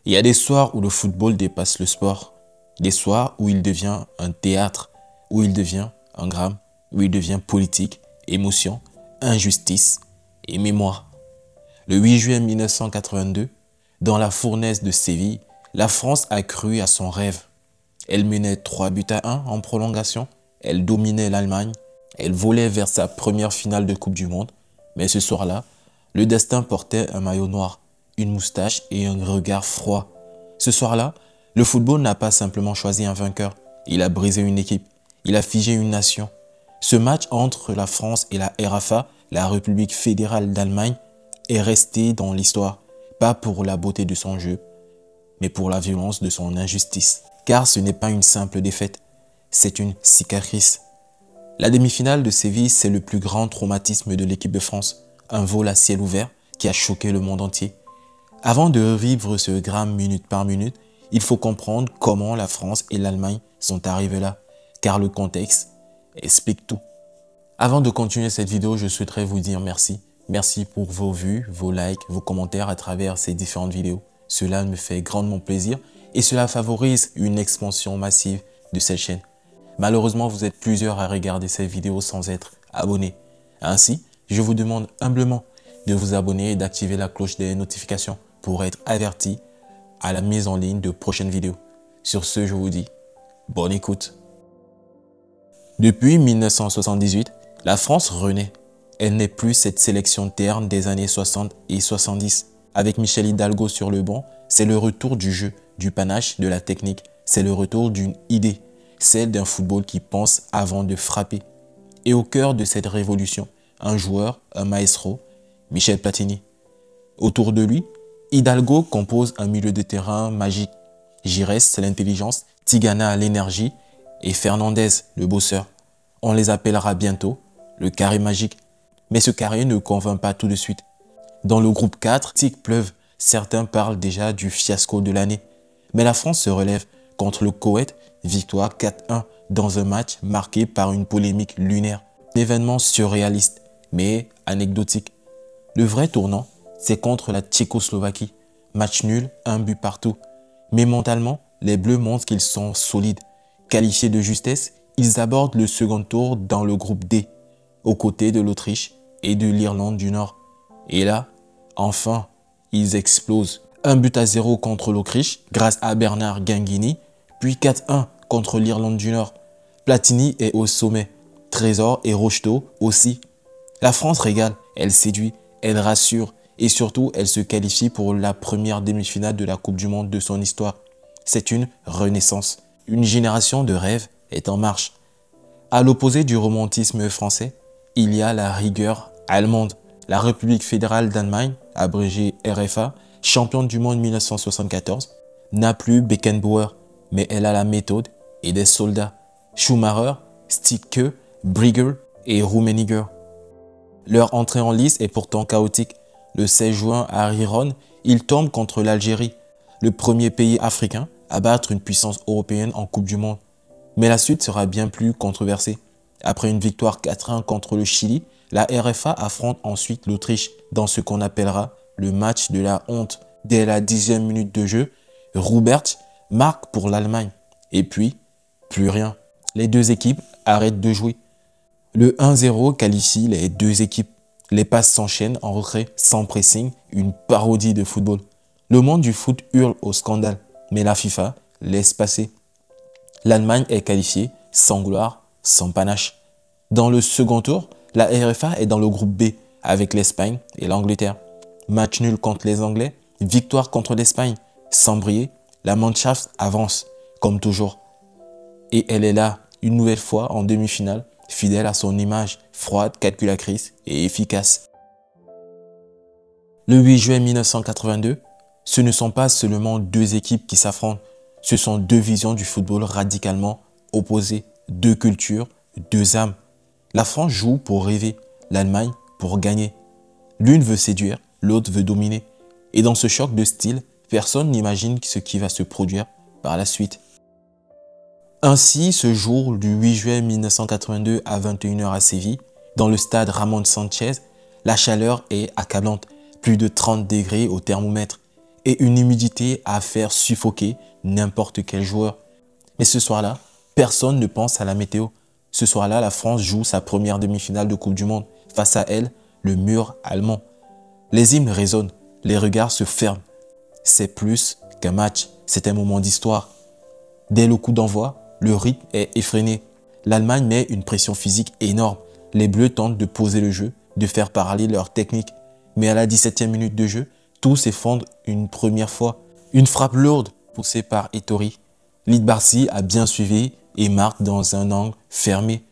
Il y a des soirs où le football dépasse le sport. Des soirs où il devient un théâtre, où il devient un drame, où il devient politique, émotion, injustice et mémoire. Le 8 juillet 1982, dans la fournaise de Séville, la France a cru à son rêve. Elle menait 3-1 en prolongation, elle dominait l'Allemagne, elle volait vers sa première finale de Coupe du Monde. Mais ce soir-là, le destin portait un maillot noir, une moustache et un regard froid. Ce soir-là, le football n'a pas simplement choisi un vainqueur, il a brisé une équipe, il a figé une nation. Ce match entre la France et la RFA, la République fédérale d'Allemagne, est resté dans l'histoire, pas pour la beauté de son jeu, mais pour la violence de son injustice. Car ce n'est pas une simple défaite, c'est une cicatrice. La demi-finale de Séville, c'est le plus grand traumatisme de l'équipe de France, un vol à ciel ouvert qui a choqué le monde entier. Avant de revivre ce drame minute par minute, il faut comprendre comment la France et l'Allemagne sont arrivés là, car le contexte explique tout. Avant de continuer cette vidéo, je souhaiterais vous dire merci. Merci pour vos vues, vos likes, vos commentaires à travers ces différentes vidéos. Cela me fait grandement plaisir et cela favorise une expansion massive de cette chaîne. Malheureusement, vous êtes plusieurs à regarder ces vidéos sans être abonnés. Ainsi, je vous demande humblement de vous abonner et d'activer la cloche des notifications pour être averti à la mise en ligne de prochaines vidéos. Sur ce, je vous dis bonne écoute. Depuis 1978, la France renaît. Elle n'est plus cette sélection terne des années 60 et 70. Avec Michel Hidalgo sur le banc, c'est le retour du jeu, du panache, de la technique. C'est le retour d'une idée, celle d'un football qui pense avant de frapper. Et au cœur de cette révolution, un joueur, un maestro, Michel Platini. Autour de lui, Hidalgo compose un milieu de terrain magique. Giresse, l'intelligence, Tigana, l'énergie et Fernandez, le bosseur. On les appellera bientôt le carré magique. Mais ce carré ne convainc pas tout de suite. Dans le groupe 4, tics pleuvent. Certains parlent déjà du fiasco de l'année. Mais la France se relève contre le Koweït, victoire 4-1 dans un match marqué par une polémique lunaire. Un événement surréaliste, mais anecdotique. Le vrai tournant, c'est contre la Tchécoslovaquie. Match nul, un but partout. Mais mentalement, les Bleus montrent qu'ils sont solides. Qualifiés de justesse, ils abordent le second tour dans le groupe D, aux côtés de l'Autriche et de l'Irlande du Nord. Et là, enfin, ils explosent. 1-0 contre l'Autriche grâce à Bernard Guinguini, puis 4-1 contre l'Irlande du Nord. Platini est au sommet, Trésor et Rocheteau aussi. La France régale, elle séduit, elle rassure et surtout elle se qualifie pour la première demi-finale de la Coupe du Monde de son histoire. C'est une renaissance. Une génération de rêves est en marche. À l'opposé du romantisme français, il y a la rigueur allemande. La République fédérale d'Allemagne, abrégée RFA, championne du monde 1974, n'a plus Beckenbauer, mais elle a la méthode et des soldats. Schumacher, Stieke, Brigger et Rummenigge. Leur entrée en lice est pourtant chaotique. Le 16 juin à Riron, ils tombent contre l'Algérie, le premier pays africain à battre une puissance européenne en Coupe du Monde. Mais la suite sera bien plus controversée. Après une victoire 4-1 contre le Chili, la RFA affronte ensuite l'Autriche dans ce qu'on appellera le match de la honte. Dès la 10e minute de jeu, Robert marque pour l'Allemagne. Et puis, plus rien. Les deux équipes arrêtent de jouer. Le 1-0 qualifie les deux équipes. Les passes s'enchaînent en retrait, sans pressing, une parodie de football. Le monde du foot hurle au scandale, mais la FIFA laisse passer. L'Allemagne est qualifiée, sans gloire, sans panache. Dans le second tour, la RFA est dans le groupe B, avec l'Espagne et l'Angleterre. Match nul contre les Anglais, victoire contre l'Espagne. Sans briller, la Mannschaft avance, comme toujours. Et elle est là, une nouvelle fois en demi-finale, fidèle à son image, froide, calculatrice et efficace. Le 8 juillet 1982, ce ne sont pas seulement deux équipes qui s'affrontent, ce sont deux visions du football radicalement opposées, deux cultures, deux âmes. La France joue pour rêver, l'Allemagne pour gagner. L'une veut séduire, l'autre veut dominer. Et dans ce choc de style, personne n'imagine ce qui va se produire par la suite. Ainsi, ce jour du 8 juillet 1982 à 21 h à Séville, dans le stade Ramon Sanchez, la chaleur est accablante, plus de 30 degrés au thermomètre. et une humidité à faire suffoquer n'importe quel joueur. Mais ce soir-là, personne ne pense à la météo. Ce soir-là, la France joue sa première demi-finale de Coupe du Monde. Face à elle, le mur allemand. Les hymnes résonnent, les regards se ferment. C'est plus qu'un match, c'est un moment d'histoire. Dès le coup d'envoi, le rythme est effréné. L'Allemagne met une pression physique énorme. Les Bleus tentent de poser le jeu, de faire parler leur technique. Mais à la 17e minute de jeu, tout s'effondre une première fois. Une frappe lourde poussée par Ettori. Lidbarsi a bien suivi et marque dans un angle fermé.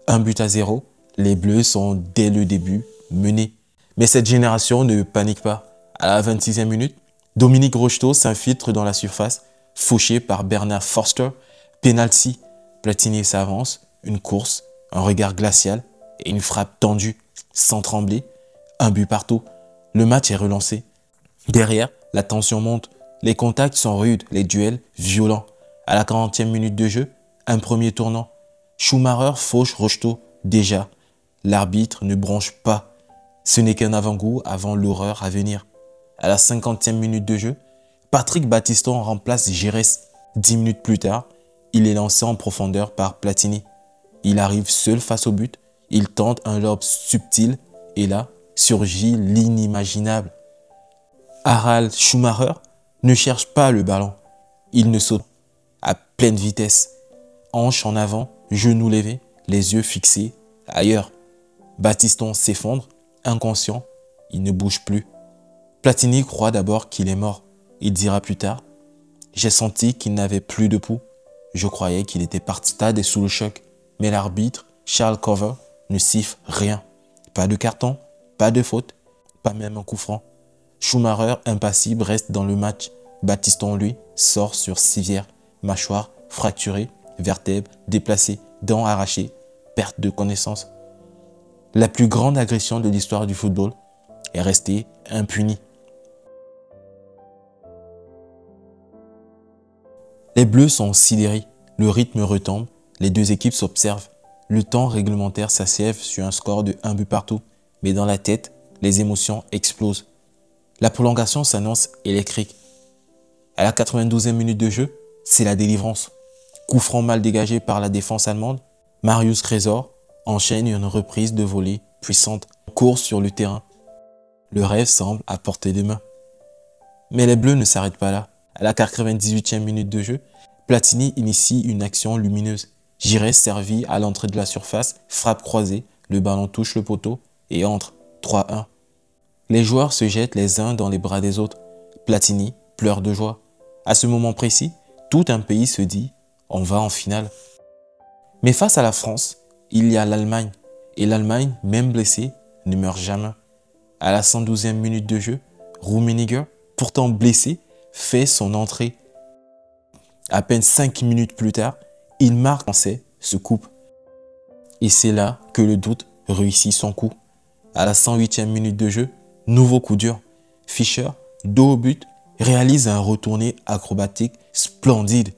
1-0, les Bleus sont dès le début menés. Mais cette génération ne panique pas. À la 26e minute, Dominique Rocheteau s'infiltre dans la surface, fauché par Bernard Forster. Penalty, Platini s'avance, une course, un regard glacial et une frappe tendue, sans trembler. 1 but partout. Le match est relancé. Derrière, la tension monte. Les contacts sont rudes, les duels violents. À la 40e minute de jeu, un premier tournant. Schumacher fauche Rocheteau. Déjà, l'arbitre ne bronche pas. Ce n'est qu'un avant-goût avant l'horreur à venir. À la 50e minute de jeu, Patrick Battiston remplace Giresse. 10 minutes plus tard, il est lancé en profondeur par Platini. Il arrive seul face au but. Il tente un lob subtil et là surgit l'inimaginable. Harald Schumacher ne cherche pas le ballon. Il ne saute à pleine vitesse. Hanche en avant, genoux levés, les yeux fixés ailleurs. Battiston s'effondre, inconscient, il ne bouge plus. Platini croit d'abord qu'il est mort. Il dira plus tard « J'ai senti qu'il n'avait plus de pouls. Je croyais qu'il était parti stade et sous le choc. Mais l'arbitre, Charles Cover, ne siffle rien. Pas de carton, pas de faute, pas même un coup franc. Schumacher, impassible, reste dans le match. Battiston, lui, sort sur civière, mâchoire fracturée, vertèbres déplacées, dents arrachées, perte de connaissance. La plus grande agression de l'histoire du football est restée impunie. Les Bleus sont sidérés, le rythme retombe, les deux équipes s'observent. Le temps réglementaire s'achève sur un score de 1 but partout, mais dans la tête, les émotions explosent. La prolongation s'annonce électrique. À la 92e minute de jeu, c'est la délivrance. Coup franc mal dégagé par la défense allemande, Marius Trésor enchaîne une reprise de volée puissante, court sur le terrain. Le rêve semble à portée de main. Mais les Bleus ne s'arrêtent pas là. À la 98e minute de jeu, Platini initie une action lumineuse. Giresse servi à l'entrée de la surface, frappe croisée, le ballon touche le poteau et entre. 3-1. Les joueurs se jettent les uns dans les bras des autres. Platini pleure de joie. À ce moment précis, tout un pays se dit « on va en finale ». Mais face à la France, il y a l'Allemagne. Et l'Allemagne, même blessée, ne meurt jamais. À la 112e minute de jeu, Rummenigge, pourtant blessé, fait son entrée. À peine 5 minutes plus tard, il marque en se coupe. Et c'est là que le doute réussit son coup. À la 108e minute de jeu, nouveau coup dur. Fischer, dos au but, réalise un retourné acrobatique splendide.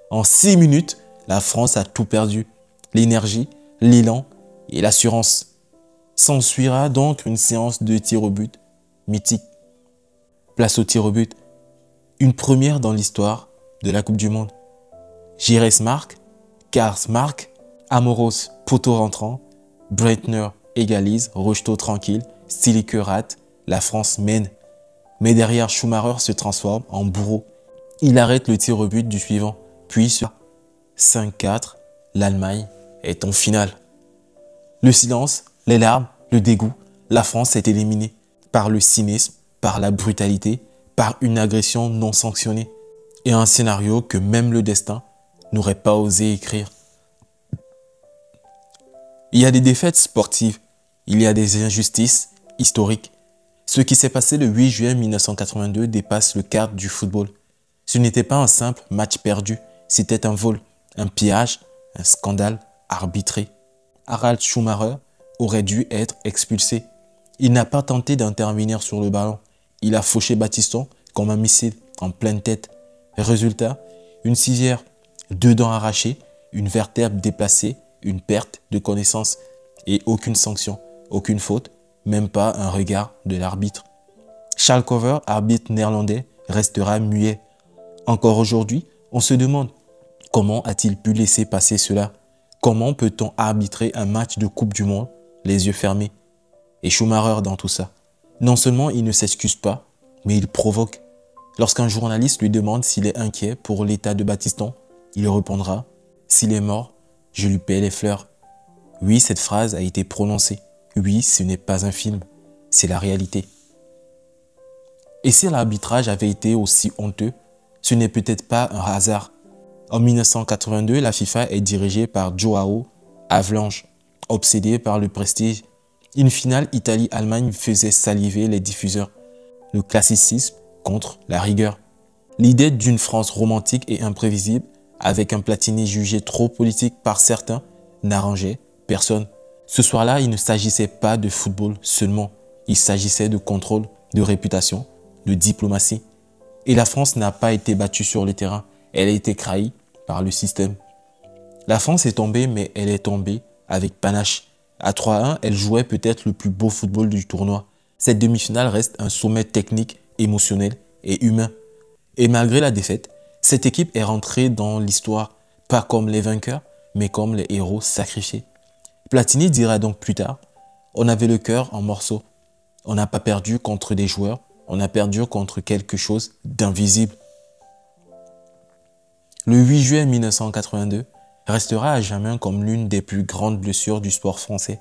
En 6 minutes, la France a tout perdu. L'énergie, l'élan et l'assurance. S'ensuira donc une séance de tir au but mythique. Place au tir au but. Une première dans l'histoire de la Coupe du Monde. Giresse marque, Kars marque, Amoros poteau rentrant, Breitner égalise, Rocheteau tranquille, Stilique rate, la France mène. Mais derrière, Schumacher se transforme en bourreau. Il arrête le tir au but du suivant. Puis sur 5-4, l'Allemagne est en finale. Le silence, les larmes, le dégoût, la France est éliminée par le cynisme, par la brutalité, par une agression non sanctionnée et un scénario que même le destin n'aurait pas osé écrire. Il y a des défaites sportives, il y a des injustices historiques. Ce qui s'est passé le 8 juin 1982 dépasse le cadre du football. Ce n'était pas un simple match perdu, c'était un vol, un pillage, un scandale arbitré. Harald Schumacher aurait dû être expulsé. Il n'a pas tenté d'intervenir sur le ballon. Il a fauché Battiston comme un missile en pleine tête. Résultat, une civière, 2 dents arrachées, une vertèbre déplacée, une perte de connaissance et aucune sanction, aucune faute, même pas un regard de l'arbitre. Charles Cover, arbitre néerlandais, restera muet. Encore aujourd'hui, on se demande comment a-t-il pu laisser passer cela? Comment peut-on arbitrer un match de Coupe du Monde les yeux fermés? Et Schumacher dans tout ça. Non seulement il ne s'excuse pas, mais il provoque. Lorsqu'un journaliste lui demande s'il est inquiet pour l'état de Battiston, il répondra « S'il est mort, je lui paie les fleurs ». Oui, cette phrase a été prononcée. Oui, ce n'est pas un film, c'est la réalité. Et si l'arbitrage avait été aussi honteux, ce n'est peut-être pas un hasard. En 1982, la FIFA est dirigée par João Havelange, obsédé par le prestige. Une finale Italie-Allemagne faisait saliver les diffuseurs. Le classicisme contre la rigueur. L'idée d'une France romantique et imprévisible, avec un Platini jugé trop politique par certains, n'arrangeait personne. Ce soir-là, il ne s'agissait pas de football seulement. Il s'agissait de contrôle, de réputation, de diplomatie. Et la France n'a pas été battue sur le terrain. Elle a été trahie par le système. La France est tombée, mais elle est tombée avec panache. À 3-1, elle jouait peut-être le plus beau football du tournoi. Cette demi-finale reste un sommet technique, émotionnel et humain. Et malgré la défaite, cette équipe est rentrée dans l'histoire, pas comme les vainqueurs, mais comme les héros sacrifiés. Platini dira donc plus tard, on avait le cœur en morceaux. On n'a pas perdu contre des joueurs, on a perdu contre quelque chose d'invisible. Le 8 juillet 1982 restera à jamais comme l'une des plus grandes blessures du sport français.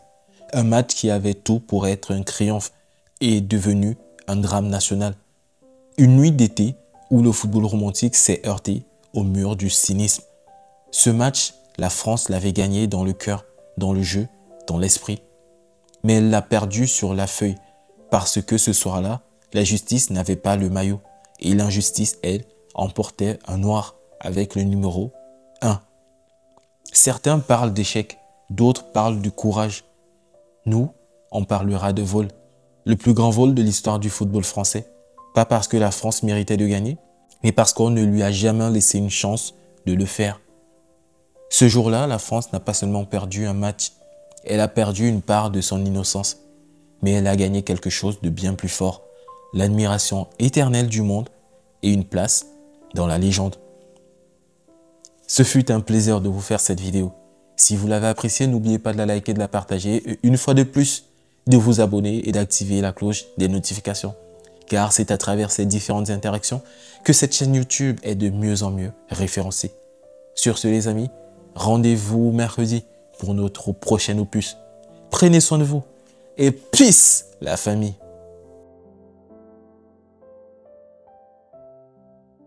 Un match qui avait tout pour être un triomphe est devenu un drame national. Une nuit d'été où le football romantique s'est heurté au mur du cynisme. Ce match, la France l'avait gagné dans le cœur, dans le jeu, dans l'esprit. Mais elle l'a perdu sur la feuille parce que ce soir-là, la justice n'avait pas le maillot et l'injustice, elle, emportait un noir avec le numéro 1. Certains parlent d'échec, d'autres parlent de courage. Nous, on parlera de vol. Le plus grand vol de l'histoire du football français. Pas parce que la France méritait de gagner, mais parce qu'on ne lui a jamais laissé une chance de le faire. Ce jour-là, la France n'a pas seulement perdu un match, elle a perdu une part de son innocence, mais elle a gagné quelque chose de bien plus fort, l'admiration éternelle du monde et une place dans la légende. Ce fut un plaisir de vous faire cette vidéo. Si vous l'avez appréciée, n'oubliez pas de la liker, de la partager et une fois de plus, de vous abonner et d'activer la cloche des notifications. Car c'est à travers ces différentes interactions que cette chaîne YouTube est de mieux en mieux référencée. Sur ce les amis, rendez-vous mercredi pour notre prochain opus. Prenez soin de vous et peace la famille.